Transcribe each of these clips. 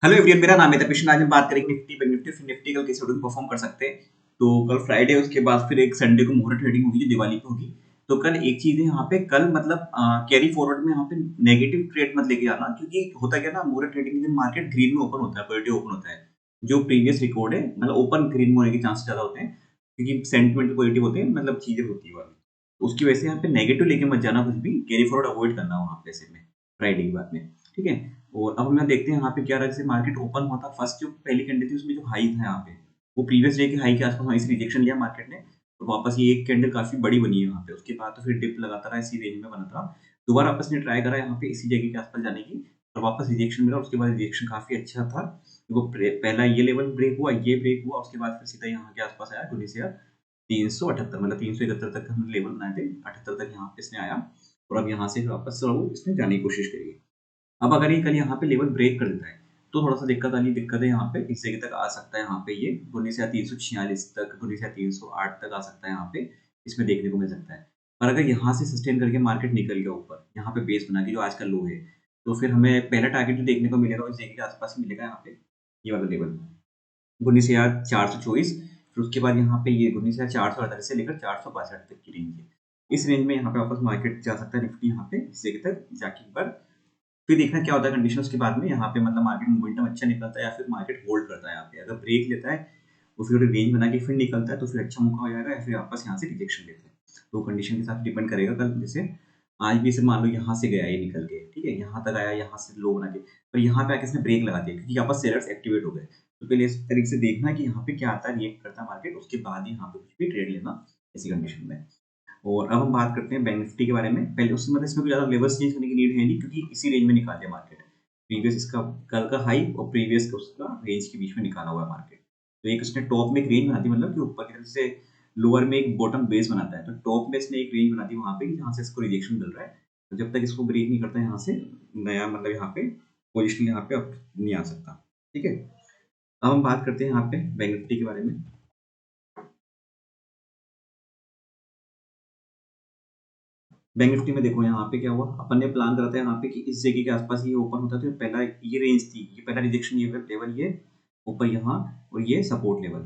Hello everyone, मेरा नाम है तपिश। आज हम बात करेंगे निफ्टी बैंक निफ्टी फिर निफ्टी कल कैसे परफॉर्म कर सकते हैं। तो कल फ्राइडे है, उसके बाद फिर एक संडे को मुहूर्त ट्रेडिंग होगी जो दिवाली पे होगी। तो कल एक चीज है यहाँ पे, कल मतलब कैरी फॉरवर्ड में यहाँ पे नेगेटिव ट्रेड मत लेके आना, क्योंकि होता क्या ना, मुहूर्त ट्रेडिंग के दिन मार्केट ग्रीन में ओपन होता है, पॉजिटिव ओपन होता है। जो प्रीवियस रिकॉर्ड है मतलब ओपन ग्रीन में होने के चांस ज्यादा होते हैं, क्योंकि सेंटिमेंट पॉजिटिव होते हैं, मतलब चीजें होती है वाली। तो उसकी वजह से यहाँ पे नेगेटिव लेके मत जाना, कुछ भी कैरी फॉरवर्ड अवॉइड करना वहाँ पे ऐसे में फ्राइडे के बाद में। ठीक है। और अब हम देखते हैं यहाँ पे क्या रहा है। जैसे मार्केट ओपन हुआ था, फर्स्ट जो पहली कैंडल थी उसमें जो हाई था यहाँ पे, वो प्रीवियस डे के हाई के आसपास वहीं से रिजेक्शन लिया मार्केट ने। और वापस ये एक कैंडल काफी बड़ी बनी है यहाँ पे। उसके बाद तो फिर डिप लगाता रहा, इसी रेंज में बना था। दोबारा वापस ने ट्राई करा यहाँ पे इसी जगह के आसपास जाने की, और वापस रिजेक्शन मिला। उसके बाद रिजेक्शन काफी अच्छा था। वो पहला ये लेवल ब्रेक हुआ, ये ब्रेक हुआ, उसके बाद फिर सीधा यहाँ के आसपास आया 19,378, मतलब 371 तक हमने लेवल बनाए थे, 78 तक यहाँ पे इसने आया। और अब यहाँ से वापस इसने जाने की कोशिश करी। अब अगर ये कल यहाँ पे लेवल ब्रेक कर देता है तो थोड़ा सा दिक्कत वाली दिक्कत है। यहाँ पे इस जगह तक आ सकता है, यहाँ पे ये 19,346 तक, 19,308 तक आ सकता है यहाँ पे, इसमें देखने को मिल सकता है। पर अगर यहाँ से सस्टेन करके मार्केट निकल गया ऊपर, यहाँ पे बेस बना के जो आज का लो है, तो फिर हमें पहला टारगेट जो देखने को मिलेगा इस जगह के आसपास ही मिलेगा, यहाँ पे ये वाला लेवल 19,424। फिर उसके बाद यहाँ पे ये 19,448 से लेकर 462 तक की रेंज है। इस रेंज में यहाँ पे वापस मार्केट जा सकता है, निफ्टी यहाँ पे इस जगह तक जाके एक बार फिर देखना क्या होता है कंडीशंस के बाद में। यहाँ पे मतलब मार्केट मोमेंटम अच्छा निकलता है या फिर मार्केट होल्ड करता है। यहाँ पे अगर ब्रेक लेता है वो फिर रेंज बना के फिर निकलता है तो फिर अच्छा मौका हो जाएगा, या फिर वापस यहाँ से रिजेक्शन लेते हैं। तो कंडीशन के साथ डिपेंड करेगा। कल जैसे आज भी इसे मान लो यहाँ से गया ये निकल के, ठीक है, यहाँ तक आया, यहाँ से लो बना के, पर यहाँ पे आके इसने ब्रेक लगा दिया क्योंकि यहाँ पर सेलर्स एक्टिवेट हो गए। तो पहले इस तरीके से देखना कि यहाँ पे क्या आता है, रिएक्ट करता है मार्केट, उसके बाद ही यहाँ पे कुछ भी ट्रेड लेना ऐसी कंडीशन में। और अब हम बात करते हैं बैंक निफ्टी के बारे में। पहले उससे मतलब इसमें कोई ज़्यादा लेवल्स चेंज करने की नीड है नहीं, क्योंकि इसी रेंज में निकाल दिया मार्केट। प्रीवियस इसका कल का हाई और प्रीवियस का उसका रेंज के बीच में निकाला हुआ है मार्केट। तो एक उसने टॉप में एक रेंज बना दी, मतलब कि ऊपर की तरफ से लोअर में एक बॉटम बेस बनाता है, तो टॉप में इसने एक रेंज बना दी वहाँ पे जहाँ से इसको रिजेक्शन मिल रहा है। तो जब तक इसको ब्रेक नहीं करता है यहाँ से, नया मतलब यहाँ पे पोजिशन यहाँ पे अब नहीं आ सकता। ठीक है। अब हम बात करते हैं यहाँ पे बैंक निफ्टी के बारे में। बैंक निफ्टी में देखो यहाँ पे क्या हुआ, अपन ने प्लान करा था यहाँ पे कि इस जगह के आसपास ये ओपन होता है, तो पहला ये रेंज थी, ये पहला रिजेक्शन ये लेवल, ये ऊपर यहाँ, और ये सपोर्ट लेवल।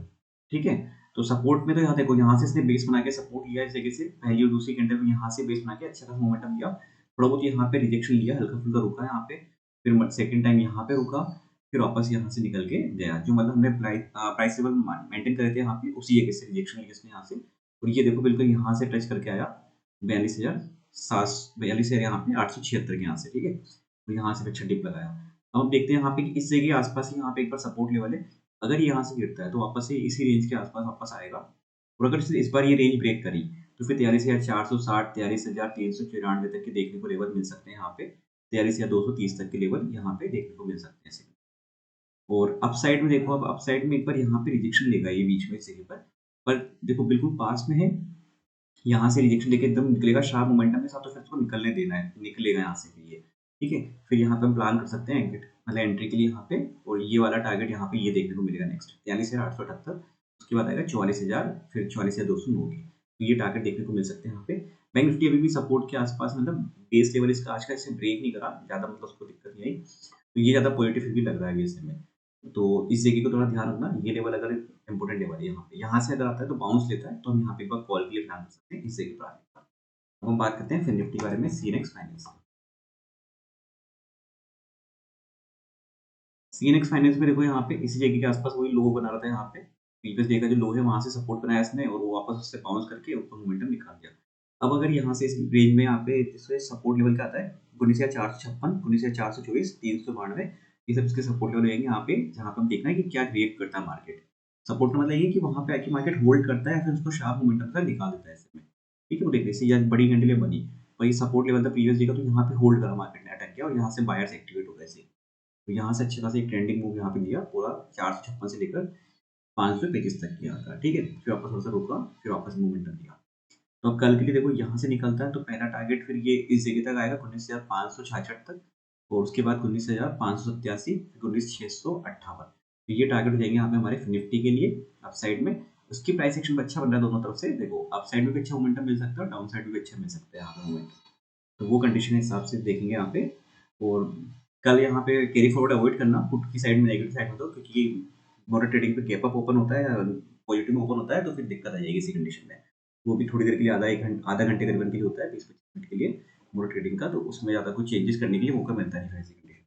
ठीक है। तो सपोर्ट में तो यहाँ देखो, यहाँ से इसने बेस बना के सपोर्ट लिया इस जगह से, पहली और दूसरी कैंडल में यहाँ से बेस बना के अच्छा खासा मोमेंटम लिया। थोड़ा बहुत यहाँ पे रिजेक्शन लिया, हल्का फुल्का रुका यहाँ पे, फिर सेकंड टाइम यहाँ पे रुका, फिर वापस यहाँ से निकल के गया। जो मतलब हमने प्राइस लेवल मेंटेन करे थे यहाँ पे, उसी जगह से रिजेक्शन लिया इसने यहाँ से। और ये देखो बिल्कुल यहाँ से टच करके आया 42,742 है, यहाँ पे 876 के यहाँ से। ठीक है। तो यहाँ से फिर अच्छा डिप लगाया। अब हम देखते हैं यहाँ पे कि इस जगह के आसपास ही यहाँ पे एक बार सपोर्ट लेवल है। अगर ये यहाँ से गिरता है तो वापस से इसी रेंज के आसपास वापस आएगा। और अगर इसने इस बार ये रेंज ब्रेक करी तो फिर 43,460, 43,394 तक के देखने को लेवल मिल सकते हैं यहाँ पे। 43,230 तक के लेवल यहाँ पे देखने को मिल सकते हैं ऐसे। और अपसाइड में देखो, अब अपसाइड में एक बार यहाँ पे रिजेक्शन लेगा ये बीच में इस जगह पर देखो बिल्कुल पास में है, यहाँ से रिजेक्शन लेके एकदम निकलेगा शार्प मोमेंटम के साथ, तो फिर उसको निकलने देना है, निकलेगा यहाँ से भी ये। ठीक है। फिर यहाँ पे हम प्लान कर सकते हैं एग्जिट मतलब एंट्री के लिए यहाँ पे। और ये वाला टारगेट यहाँ पे ये देखने को मिलेगा नेक्स्ट 43,878। उसके बाद आएगा 44,000, फिर 44,209 की। तो ये टारगेट देखने को मिल सकते हैं यहाँ पे। बैंक निफ्टी अभी भी सपोर्ट के आसपास, मतलब बेस लेवल इसका आज का इससे ब्रेक नहीं करा ज्यादा, मतलब उसको दिक्कत नहीं आई। तो ये ज्यादा पॉजिटिव फिर भी लग रहा है बेस में। तो इस जगह को थोड़ा ध्यान रखना, ये लेवल अगर इंपॉर्टेंट लेवल है यहाँ पे, यहाँ से अगर आता है तो बाउंस लेता है, तो हम यहाँ पे एक बार कॉल के लिए प्लान कर सकते हैं इस जगह पर आने का। अब हम बात करते हैं फिर निफ्टी के बारे में, सीनेक्स फाइनेंस। सीनेक्स फाइनेंस में देखो यहाँ पे इसी जगह के आसपास वही लो बना रहा था यहाँ पे। प्रीवियस डे का जो लो है वहां से सपोर्ट बनाया इसने, और वो वापस उससे बाउंस करके ऊपर मोमेंटम निकाल दिया। अब अगर यहाँ से इस रेंज में यहाँ पे जिससे सपोर्ट लेवल क्या आता है, 19,456, 19,424, 392, ये सब इसके सपोर्ट लेवल रहेंगे यहाँ पे, जहाँ पे हम देखना है कि क्या रिएक्ट करता है मार्केट। सपोर्ट का मतलब ये कि वहां पे आके मार्केट होल्ड करता है, फिर उसको शार्प मोमेंटम का निकाल देता है ऐसे में। ठीक है। वो देखिए ये बड़ी कैंडल बनी, वही सपोर्ट लेवल था प्रीवियस डे का, तो यहाँ पे होल्ड करा मार्केट ने, अटैक किया, और यहाँ से बायर्स एक्टिवेट हो गए। तो यहाँ से अच्छे खासा एक ट्रेंडिंग मूव यहाँ पे दिया, पूरा 456 से लेकर 525 तक किया था। ठीक है। फिर वापस थोड़ा सा रुका, फिर वापस मोमेंटम दिया। तो अब कल के लिए देखो यहाँ से निकलता है तो पहला टारगेट फिर ये इस जगह तक आएगा 19,566 तक, और उसके बाद 19,587, फिर 19,658। तो ये टारगेट हो जाएंगे यहाँ पे हमारे निफ्टी के लिए अप साइड में। उसकी प्राइस एक्शन भी अच्छा बन रहा है दोनों तरफ से, देखो अप साइड में भी अच्छा मोमेंटम मिल सकता है और डाउन साइड में भी अच्छा मिल सकता है यहाँ पे मोमेंट। तो वो कंडीशन के हिसाब से देखेंगे यहाँ पे। और कल यहाँ पे कैरी फॉरवर्ड अवॉइड करना, पुट की साइड में नेगेटिव साइड में दो, क्योंकि मोटर ट्रेडिंग पे गैप अप ओपन होता है, पॉजिटिव में ओपन होता है, तो फिर दिक्कत आ जाएगी इसी कंडीशन में। वो भी थोड़ी देर के लिए, आधा घंटे करीबन के लिए होता है, 20-25 मिनट के लिए मोटर ट्रेडिंग का, तो उसमें ज़्यादा कुछ चेंजेस करने के लिए मौका मिलता नहीं है ऐसी कंडीशन।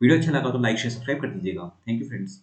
वीडियो अच्छा लगा तो लाइक शेयर सब्सक्राइब कर दीजिएगा। Thank you friends.